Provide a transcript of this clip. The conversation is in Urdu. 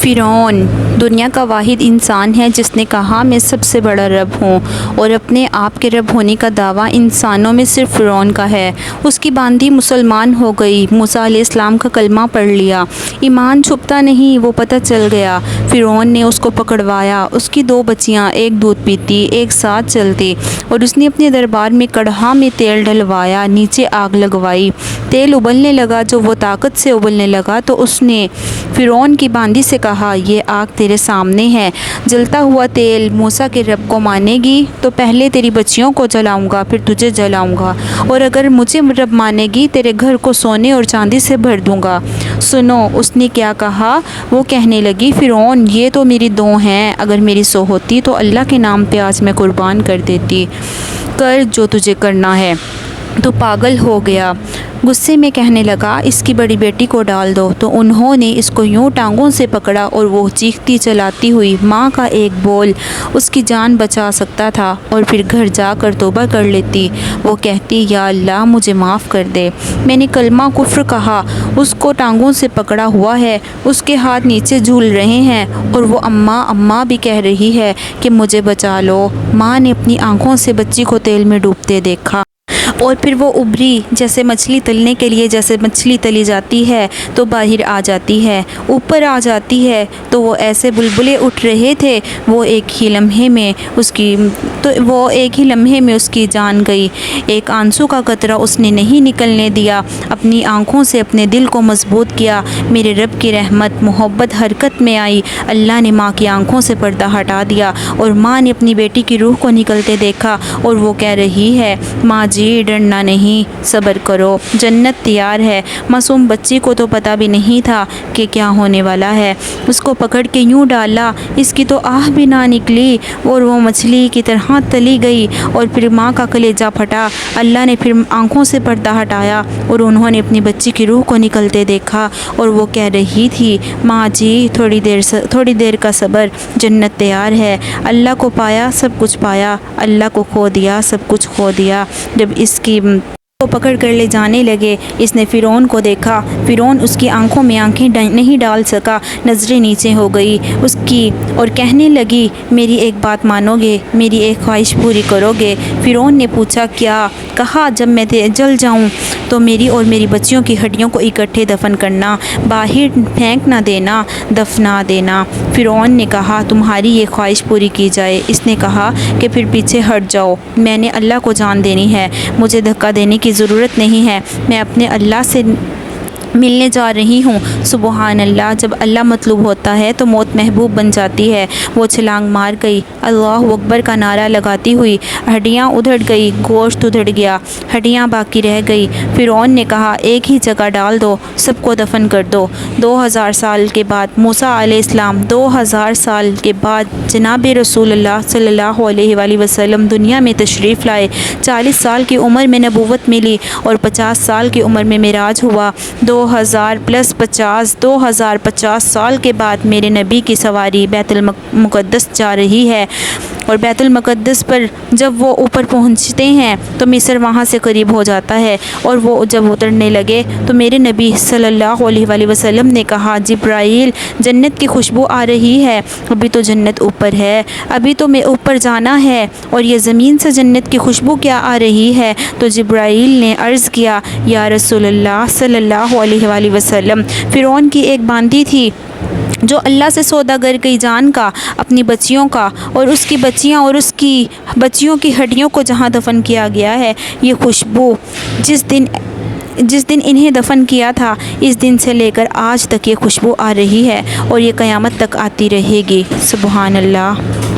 فرعون دنیا کا واحد انسان ہے جس نے کہا میں سب سے بڑا رب ہوں، اور اپنے آپ کے رب ہونے کا دعویٰ انسانوں میں صرف فرعون کا ہے۔ اس کی باندھی مسلمان ہو گئی، موسیٰ علیہ السلام کا کلمہ پڑھ لیا، ایمان چھپتا نہیں، وہ پتہ چل گیا۔ فرعون نے اس کو پکڑوایا، اس کی 2 بچیاں، ایک دودھ پیتی ایک ساتھ چلتی، اور اس نے اپنے دربار میں کڑھا میں تیل ڈلوایا، نیچے آگ لگوائی، تیل ابلنے لگا۔ جب وہ طاقت سے ابلنے لگا تو اس نے فرعون کی باندھی سے کہا یہ آگ تیرے سامنے ہے، جلتا ہوا تیل موسیٰ کے رب کو مانے گی تو پہلے تیری بچیوں کو جلاؤں گا، پھر تجھے جلاؤں گا، اور اگر مجھے رب مانے گی تیرے گھر کو سونے اور چاندی سے بھر دوں گا۔ سنو اس نے کیا کہا، وہ کہنے لگی فرعون یہ تو میری 2 ہیں، اگر میری 100 ہوتی تو اللہ کے نام پہ آج میں قربان کر دیتی، کر جو تجھے کرنا ہے۔ تو پاگل ہو گیا، غصے میں کہنے لگا اس کی بڑی بیٹی کو ڈال دو۔ تو انہوں نے اس کو یوں ٹانگوں سے پکڑا اور وہ چیختی چلاتی ہوئی ماں کا ایک بول اس کی جان بچا سکتا تھا، اور پھر گھر جا کر توبہ کر لیتی۔ وہ کہتی یا اللہ مجھے معاف کر دے، میں نے کلمہ کفر کہا۔ اس کو ٹانگوں سے پکڑا ہوا ہے، اس کے ہاتھ نیچے جھول رہے ہیں، اور وہ اماں اماں بھی کہہ رہی ہے کہ مجھے بچا لو۔ ماں نے اپنی آنکھوں سے بچی کو تیل میں ڈوبتے دیکھا، اور پھر وہ ابری جیسے مچھلی تلنے کے لیے جیسے مچھلی تلی جاتی ہے تو باہر آ جاتی ہے، اوپر آ جاتی ہے، تو وہ ایسے بلبلے اٹھ رہے تھے، وہ ایک ہی لمحے میں اس کی جان گئی۔ ایک آنسو کا قطرہ اس نے نہیں نکلنے دیا، اپنی آنکھوں سے اپنے دل کو مضبوط کیا۔ میرے رب کی رحمت محبت حرکت میں آئی، اللہ نے ماں کی آنکھوں سے پردہ ہٹا دیا، اور ماں نے اپنی بیٹی کی روح کو نکلتے دیکھا، اور وہ کہہ رہی ہے ماں جی ڈرنا نہیں، صبر کرو، جنت تیار ہے۔ معصوم بچی کو تو پتہ بھی نہیں تھا کہ کیا ہونے والا ہے، اس کو پکڑ کے یوں ڈالا، اس کی تو آہ بھی نہ نکلی، اور وہ مچھلی کی طرح تلی گئی، اور پھر ماں کا کلیجہ پھٹا۔ اللہ نے پھر آنکھوں سے پردہ ہٹایا، اور انہوں نے اپنی بچی کی روح کو نکلتے دیکھا، اور وہ کہہ رہی تھی ماں جی تھوڑی دیر کا صبر، جنت تیار ہے۔ اللہ کو پایا سب کچھ پایا، اللہ کو کھو دیا سب کچھ کھو دیا۔ جب اس کی کو پکڑ کر لے جانے لگے، اس نے فرعون کو دیکھا، فرعون اس کی آنکھوں میں آنکھیں نہیں ڈال سکا، نظریں نیچے ہو گئی اس کی، اور کہنے لگی میری ایک بات مانو گے، میری ایک خواہش پوری کرو گے؟ فرعون نے پوچھا کیا؟ کہا جب میں جل جاؤں تو میری اور میری بچیوں کی ہڈیوں کو اکٹھے دفن کرنا، باہر پھینک نہ دینا، دفنا دینا۔ فرعون نے کہا تمہاری یہ خواہش پوری کی جائے۔ اس نے کہا کہ پھر پیچھے ہٹ جاؤ، میں نے اللہ کو جان دینی ہے، مجھے دھکا دینے کی ضرورت نہیں ہے، میں اپنے اللہ سے ملنے جا رہی ہوں۔ سبحان اللہ، جب اللہ مطلوب ہوتا ہے تو موت محبوب بن جاتی ہے۔ وہ چھلانگ مار گئی، اللہ اکبر کا نعرہ لگاتی ہوئی، ہڈیاں ادھڑ گئی، گوشت ادھڑ گیا، ہڈیاں باقی رہ گئی۔ فرعون نے کہا ایک ہی جگہ ڈال دو، سب کو دفن کر دو۔ 2000 سال کے بعد موسیٰ علیہ السلام 2000 سال کے بعد جناب رسول اللہ صلی اللہ علیہ وآلہ وسلم دنیا میں تشریف لائے۔ 40 سال کی عمر میں نبوت ملی، اور 50 سال کی عمر میں معراج ہوا۔ 2000 + 50 2050 سال کے بعد میرے نبی کی سواری بیت المقدس جا رہی ہے، اور بیت المقدس پر جب وہ اوپر پہنچتے ہیں تو مصر وہاں سے قریب ہو جاتا ہے، اور وہ جب اترنے لگے تو میرے نبی صلی اللہ علیہ وآلہ وسلم نے کہا جبرائیل جنت کی خوشبو آ رہی ہے، ابھی تو جنت اوپر ہے، ابھی تو میں اوپر جانا ہے، اور یہ زمین سے جنت کی خوشبو کیا آ رہی ہے؟ تو جبرائیل نے عرض کیا یا رسول اللہ صلی اللہ علیہ وآلہ وسلم فرعون کی ایک باندھی تھی جو اللہ سے سوداگر کی جان کا، اپنی بچیوں کا، اور اس کی بچیاں اور اس کی بچیوں کی ہڈیوں کو جہاں دفن کیا گیا ہے، یہ خوشبو جس دن انہیں دفن کیا تھا اس دن سے لے کر آج تک یہ خوشبو آ رہی ہے، اور یہ قیامت تک آتی رہے گی۔ سبحان اللہ۔